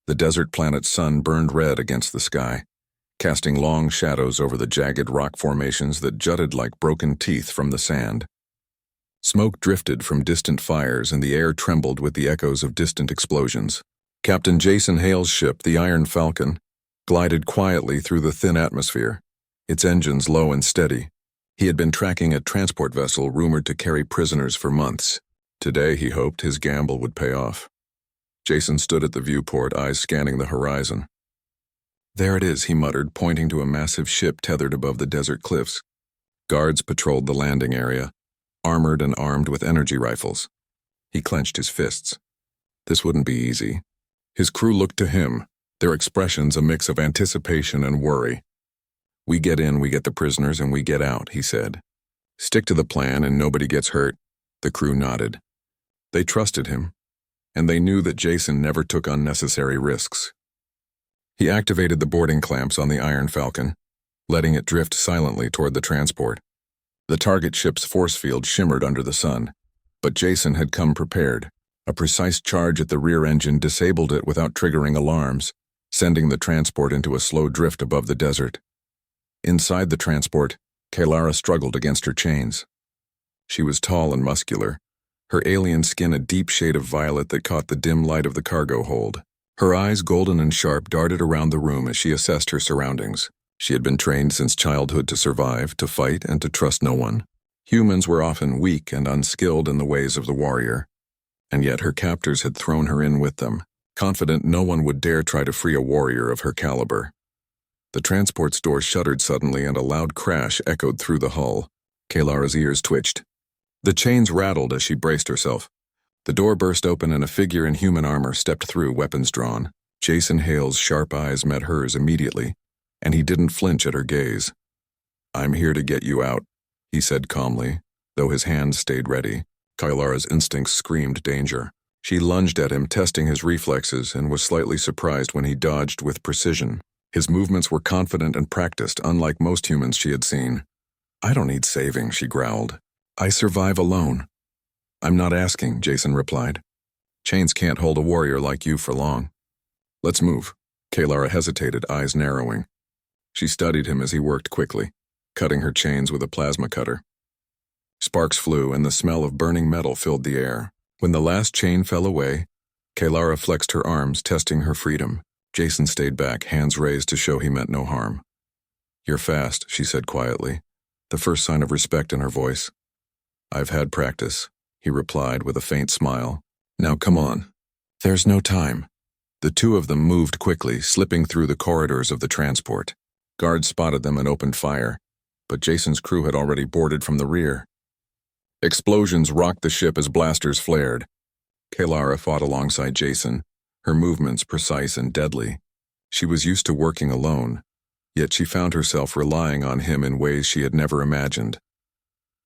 The desert planet's sun burned red against the sky, casting long shadows over the jagged rock formations that jutted like broken teeth from the sand. Smoke drifted from distant fires and the air trembled with the echoes of distant explosions. Captain Jason Hale's ship, the Iron Falcon, glided quietly through the thin atmosphere, its engines low and steady. He had been tracking a transport vessel rumored to carry prisoners for months. Today, he hoped, his gamble would pay off. Jason stood at the viewport, eyes scanning the horizon. "There it is," he muttered, pointing to a massive ship tethered above the desert cliffs. Guards patrolled the landing area, armored and armed with energy rifles. He clenched his fists. This wouldn't be easy. His crew looked to him, their expressions a mix of anticipation and worry. "We get in, we get the prisoners, and we get out," he said. "Stick to the plan and nobody gets hurt." The crew nodded. They trusted him, and they knew that Jason never took unnecessary risks. He activated the boarding clamps on the Iron Falcon, letting it drift silently toward the transport. The target ship's force field shimmered under the sun, but Jason had come prepared. A precise charge at the rear engine disabled it without triggering alarms, sending the transport into a slow drift above the desert. Inside the transport, Kaylara struggled against her chains. She was tall and muscular, her alien skin a deep shade of violet that caught the dim light of the cargo hold. Her eyes, golden and sharp, darted around the room as she assessed her surroundings. She had been trained since childhood to survive, to fight, and to trust no one. Humans were often weak and unskilled in the ways of the warrior, and yet her captors had thrown her in with them, confident no one would dare try to free a warrior of her caliber. The transport's door shuddered suddenly and a loud crash echoed through the hull. Kaylara's ears twitched. The chains rattled as she braced herself. The door burst open and a figure in human armor stepped through, weapons drawn. Jason Hale's sharp eyes met hers immediately, and he didn't flinch at her gaze. "I'm here to get you out," he said calmly, though his hands stayed ready. Kaylara's instincts screamed danger. She lunged at him, testing his reflexes, and was slightly surprised when he dodged with precision. His movements were confident and practiced, unlike most humans she had seen. "I don't need saving," she growled. "I survive alone." "I'm not asking," Jason replied. "Chains can't hold a warrior like you for long." "Let's move." Kaylara hesitated, eyes narrowing. She studied him as he worked quickly, cutting her chains with a plasma cutter. Sparks flew and the smell of burning metal filled the air. When the last chain fell away, Kaylara flexed her arms, testing her freedom. Jason stayed back, hands raised to show he meant no harm. "You're fast," she said quietly, the first sign of respect in her voice. "I've had practice," he replied with a faint smile. "Now come on." "There's no time." The two of them moved quickly, slipping through the corridors of the transport. Guards spotted them and opened fire, but Jason's crew had already boarded from the rear. Explosions rocked the ship as blasters flared. Kaylara fought alongside Jason, her movements precise and deadly. She was used to working alone, yet she found herself relying on him in ways she had never imagined.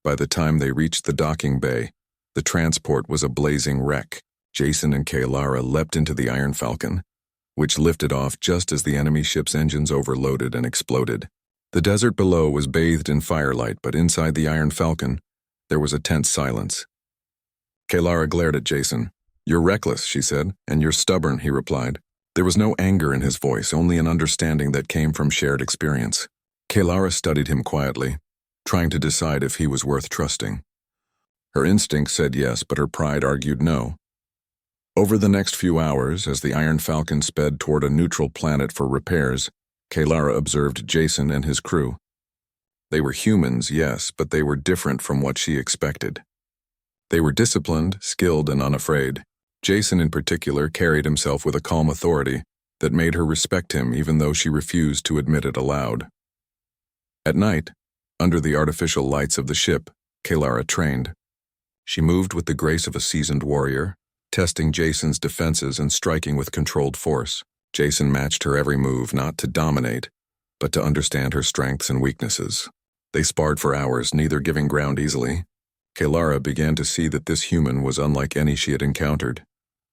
By the time they reached the docking bay, the transport was a blazing wreck. Jason and Kaylara leapt into the Iron Falcon, which lifted off just as the enemy ship's engines overloaded and exploded. The desert below was bathed in firelight, but inside the Iron Falcon, there was a tense silence. Kaylara glared at Jason. "You're reckless," she said, "and you're stubborn," he replied. There was no anger in his voice, only an understanding that came from shared experience. Kaylara studied him quietly, trying to decide if he was worth trusting. Her instinct said yes, but her pride argued no. Over the next few hours, as the Iron Falcon sped toward a neutral planet for repairs, Kaylara observed Jason and his crew. They were humans, yes, but they were different from what she expected. They were disciplined, skilled, and unafraid. Jason in particular carried himself with a calm authority that made her respect him even though she refused to admit it aloud. At night, under the artificial lights of the ship, Kaylara trained. She moved with the grace of a seasoned warrior, testing Jason's defenses and striking with controlled force. Jason matched her every move, not to dominate, but to understand her strengths and weaknesses. They sparred for hours, neither giving ground easily. Kaylara began to see that this human was unlike any she had encountered.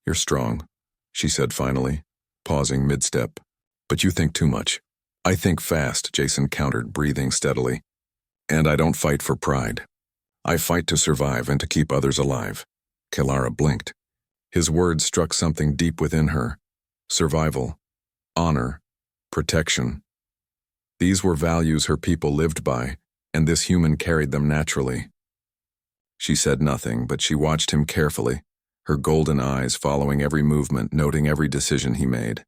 "You're strong," she said finally, pausing mid-step. "But you think too much." "I think fast," Jason countered, breathing steadily. "And I don't fight for pride. I fight to survive and to keep others alive." Kaylara blinked. His words struck something deep within her, survival, honor, protection. These were values her people lived by, and this human carried them naturally. She said nothing, but she watched him carefully, her golden eyes following every movement, noting every decision he made.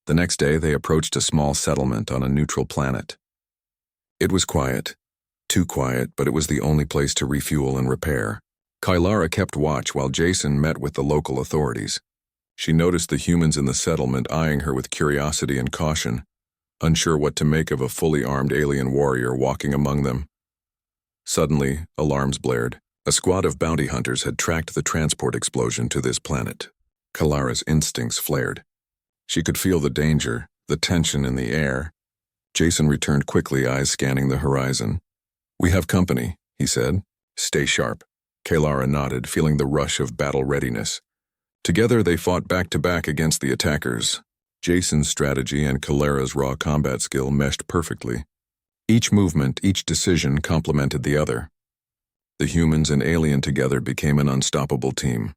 The next day, they approached a small settlement on a neutral planet. It was quiet. Too quiet, but it was the only place to refuel and repair. Kylara kept watch while Jason met with the local authorities. She noticed the humans in the settlement eyeing her with curiosity and caution, unsure what to make of a fully armed alien warrior walking among them. Suddenly, alarms blared. A squad of bounty hunters had tracked the transport explosion to this planet. Kalara's instincts flared. She could feel the danger, the tension in the air. Jason returned quickly, eyes scanning the horizon. "We have company," he said. "Stay sharp." Kalara nodded, feeling the rush of battle readiness. Together they fought back-to-back against the attackers. Jason's strategy and Kalara's raw combat skill meshed perfectly. Each movement, each decision complemented the other. The humans and alien together became an unstoppable team.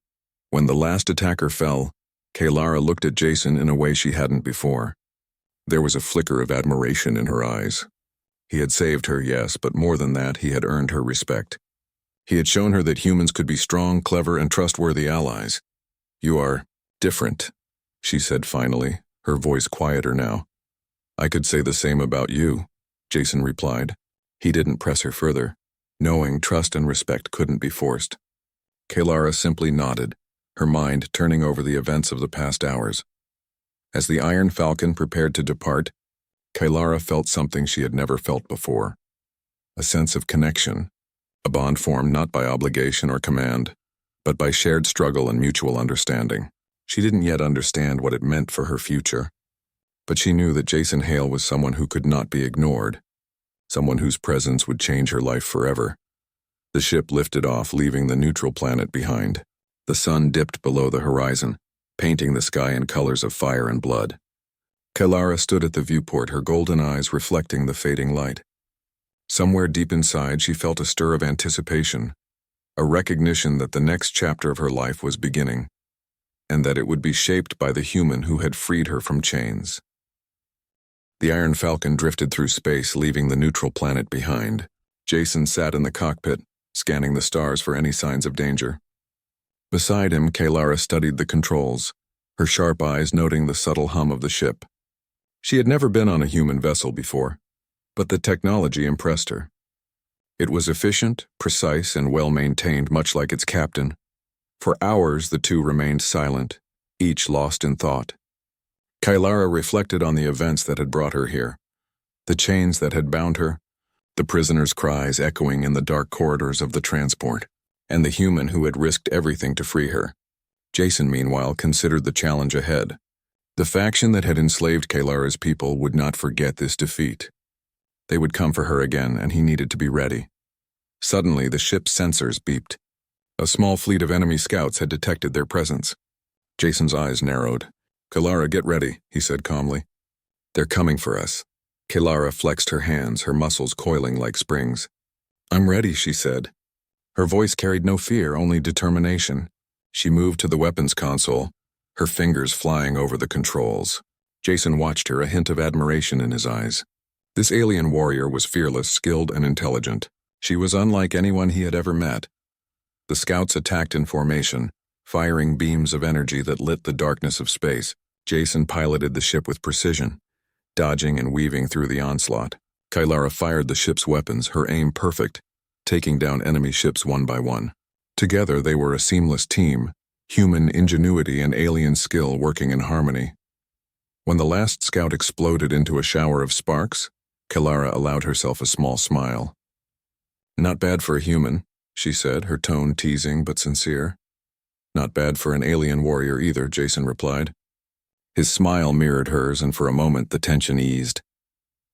When the last attacker fell, Kalara looked at Jason in a way she hadn't before. There was a flicker of admiration in her eyes. He had saved her, yes, but more than that, he had earned her respect. He had shown her that humans could be strong, clever, and trustworthy allies. "You are different," she said finally, her voice quieter now. "I could say the same about you," Jason replied. He didn't press her further, knowing trust and respect couldn't be forced. Kalara simply nodded, her mind turning over the events of the past hours. As the Iron Falcon prepared to depart, Kalara felt something she had never felt before. A sense of connection, a bond formed not by obligation or command, but by shared struggle and mutual understanding. She didn't yet understand what it meant for her future, but she knew that Jason Hale was someone who could not be ignored, someone whose presence would change her life forever. The ship lifted off, leaving the neutral planet behind. The sun dipped below the horizon, painting the sky in colors of fire and blood. Kalara stood at the viewport, her golden eyes reflecting the fading light. Somewhere deep inside, she felt a stir of anticipation, a recognition that the next chapter of her life was beginning, and that it would be shaped by the human who had freed her from chains. The Iron Falcon drifted through space, leaving the neutral planet behind. Jason sat in the cockpit, scanning the stars for any signs of danger. Beside him, Kalara studied the controls, her sharp eyes noting the subtle hum of the ship. She had never been on a human vessel before, but the technology impressed her. It was efficient, precise, and well-maintained, much like its captain. For hours, the two remained silent, each lost in thought. Kalara reflected on the events that had brought her here, the chains that had bound her, the prisoner's cries echoing in the dark corridors of the transport, and the human who had risked everything to free her. Jason, meanwhile, considered the challenge ahead. The faction that had enslaved Kalara's people would not forget this defeat. They would come for her again, and he needed to be ready. Suddenly, the ship's sensors beeped. A small fleet of enemy scouts had detected their presence. Jason's eyes narrowed. "Kalara, get ready," he said calmly. "They're coming for us." Kalara flexed her hands, her muscles coiling like springs. "I'm ready," she said. Her voice carried no fear, only determination. She moved to the weapons console, her fingers flying over the controls. Jason watched her, a hint of admiration in his eyes. This alien warrior was fearless, skilled, and intelligent. She was unlike anyone he had ever met. The scouts attacked in formation, firing beams of energy that lit the darkness of space. Jason piloted the ship with precision, dodging and weaving through the onslaught. Kalara fired the ship's weapons, her aim perfect, taking down enemy ships one by one. Together they were a seamless team, human ingenuity and alien skill working in harmony. When the last scout exploded into a shower of sparks, Kalara allowed herself a small smile. "Not bad for a human," she said, her tone teasing but sincere. "Not bad for an alien warrior either," Jason replied. His smile mirrored hers, and for a moment the tension eased.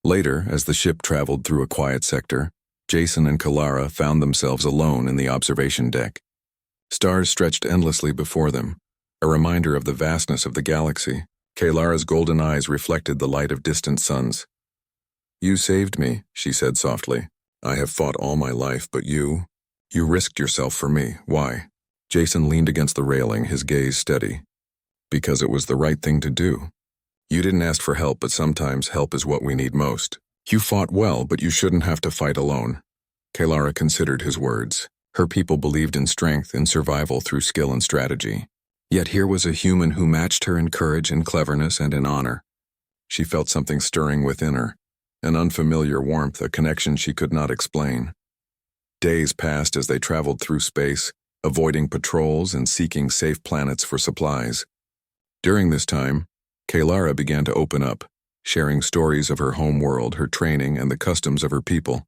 Later, as the ship traveled through a quiet sector, Jason and Kalara found themselves alone in the observation deck. Stars stretched endlessly before them, a reminder of the vastness of the galaxy. Kalara's golden eyes reflected the light of distant suns. "You saved me," she said softly. "I have fought all my life, but you risked yourself for me. Why?" Jason leaned against the railing, his gaze steady. Because it was the right thing to do. You didn't ask for help, but sometimes help is what we need most. You fought well, but you shouldn't have to fight alone. Kalara considered his words. Her people believed in strength and survival through skill and strategy. Yet here was a human who matched her in courage and cleverness and in honor. She felt something stirring within her, an unfamiliar warmth, a connection she could not explain. Days passed as they traveled through space, avoiding patrols and seeking safe planets for supplies. During this time, Kalara began to open up, sharing stories of her home world, her training, and the customs of her people.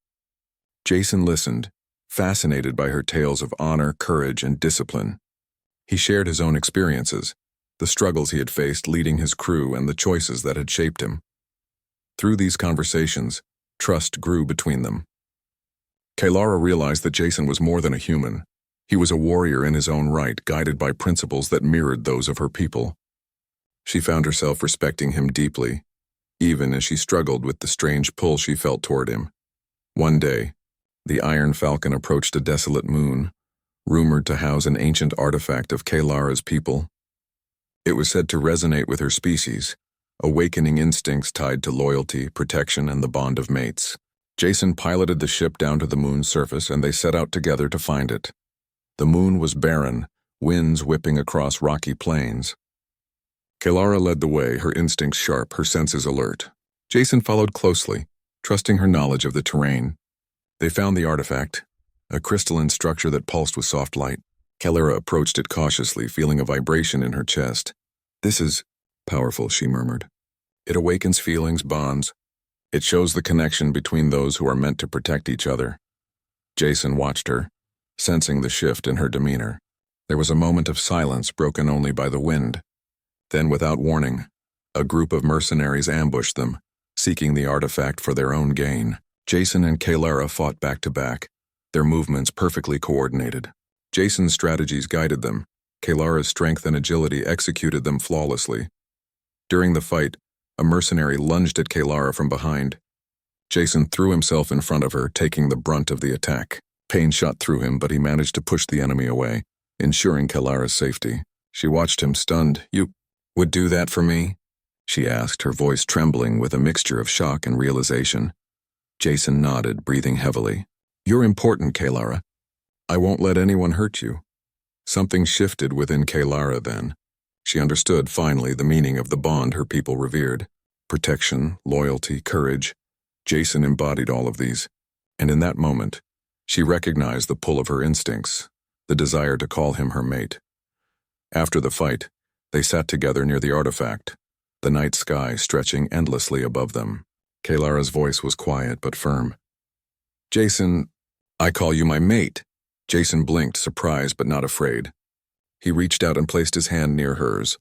Jason listened, fascinated by her tales of honor, courage, and discipline. He shared his own experiences, the struggles he had faced leading his crew and the choices that had shaped him. Through these conversations, trust grew between them. Kalara realized that Jason was more than a human. He was a warrior in his own right, guided by principles that mirrored those of her people. She found herself respecting him deeply, even as she struggled with the strange pull she felt toward him. One day, the Iron Falcon approached a desolate moon, rumored to house an ancient artifact of Kalara's people. It was said to resonate with her species, awakening instincts tied to loyalty, protection, and the bond of mates. Jason piloted the ship down to the moon's surface, and they set out together to find it. The moon was barren, winds whipping across rocky plains. Kalara led the way, her instincts sharp, her senses alert. Jason followed closely, trusting her knowledge of the terrain. They found the artifact, a crystalline structure that pulsed with soft light. Kalara approached it cautiously, feeling a vibration in her chest. "This is powerful," she murmured. "It awakens feelings, bonds. It shows the connection between those who are meant to protect each other." Jason watched her, sensing the shift in her demeanor. There was a moment of silence broken only by the wind. Then, without warning, a group of mercenaries ambushed them, seeking the artifact for their own gain. Jason and Kalara fought back to back, their movements perfectly coordinated. Jason's strategies guided them. Kalara's strength and agility executed them flawlessly. During the fight, a mercenary lunged at Kalara from behind. Jason threw himself in front of her, taking the brunt of the attack. Pain shot through him, but he managed to push the enemy away, ensuring Kalara's safety. She watched him stunned. "You would do that for me?" she asked, her voice trembling with a mixture of shock and realization. Jason nodded, breathing heavily. "You're important, Kalara. I won't let anyone hurt you." Something shifted within Kalara then. She understood, finally, the meaning of the bond her people revered. Protection, loyalty, courage. Jason embodied all of these. And in that moment, she recognized the pull of her instincts, the desire to call him her mate. After the fight, they sat together near the artifact, the night sky stretching endlessly above them. Kalara's voice was quiet but firm. "Jason, I call you my mate." Jason blinked, surprised but not afraid. He reached out and placed his hand near hers.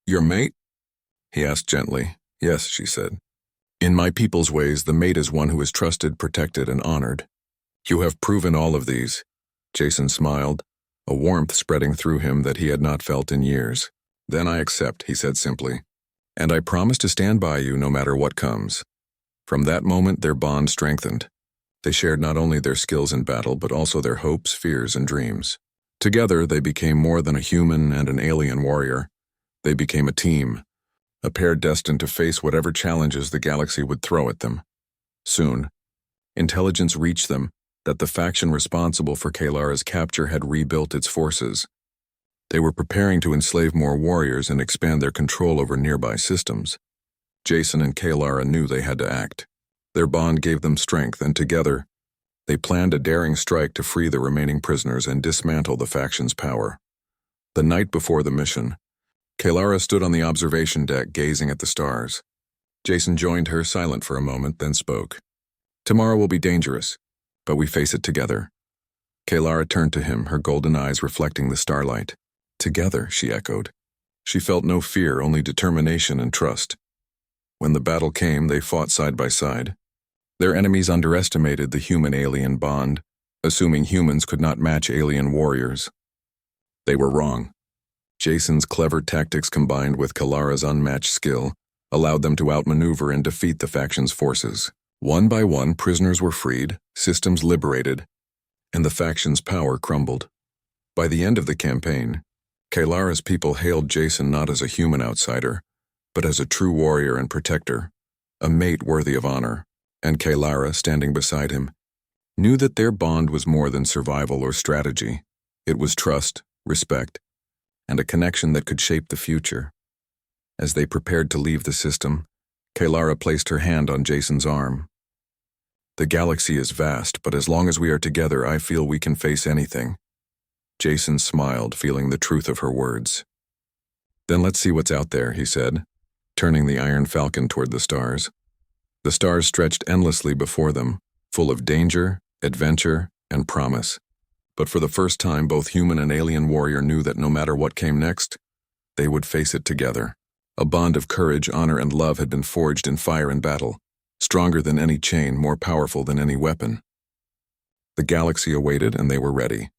"Your mate?" he asked gently. "Yes," she said. "In my people's ways, the mate is one who is trusted, protected, and honored. You have proven all of these." Jason smiled, a warmth spreading through him that he had not felt in years. "Then I accept," he said simply. "And I promise to stand by you no matter what comes." From that moment, their bond strengthened. They shared not only their skills in battle, but also their hopes, fears, and dreams. Together, they became more than a human and an alien warrior. They became a team, a pair destined to face whatever challenges the galaxy would throw at them. Soon, intelligence reached them that the faction responsible for Kalara's capture had rebuilt its forces. They were preparing to enslave more warriors and expand their control over nearby systems. Jason and Kalara knew they had to act. Their bond gave them strength, and together, they planned a daring strike to free the remaining prisoners and dismantle the faction's power. The night before the mission, Kalara stood on the observation deck gazing at the stars. Jason joined her, silent for a moment, then spoke. "Tomorrow will be dangerous, but we face it together." Kalara turned to him, her golden eyes reflecting the starlight. "Together," she echoed. She felt no fear, only determination and trust. When the battle came, they fought side by side. Their enemies underestimated the human-alien bond, assuming humans could not match alien warriors. They were wrong. Jason's clever tactics combined with Kalara's unmatched skill allowed them to outmaneuver and defeat the faction's forces. One by one, prisoners were freed, systems liberated, and the faction's power crumbled. By the end of the campaign, Kaelara's people hailed Jason not as a human outsider, but as a true warrior and protector, a mate worthy of honor, and Kaelara, standing beside him, knew that their bond was more than survival or strategy. It was trust, respect, and a connection that could shape the future. As they prepared to leave the system, Kaelara placed her hand on Jason's arm. "The galaxy is vast, but as long as we are together, I feel we can face anything." Jason smiled, feeling the truth of her words. "Then let's see what's out there," he said, turning the Iron Falcon toward the stars. The stars stretched endlessly before them, full of danger, adventure, and promise. But for the first time, both human and alien warrior knew that no matter what came next, they would face it together. A bond of courage, honor, and love had been forged in fire and battle, stronger than any chain, more powerful than any weapon. The galaxy awaited, and they were ready.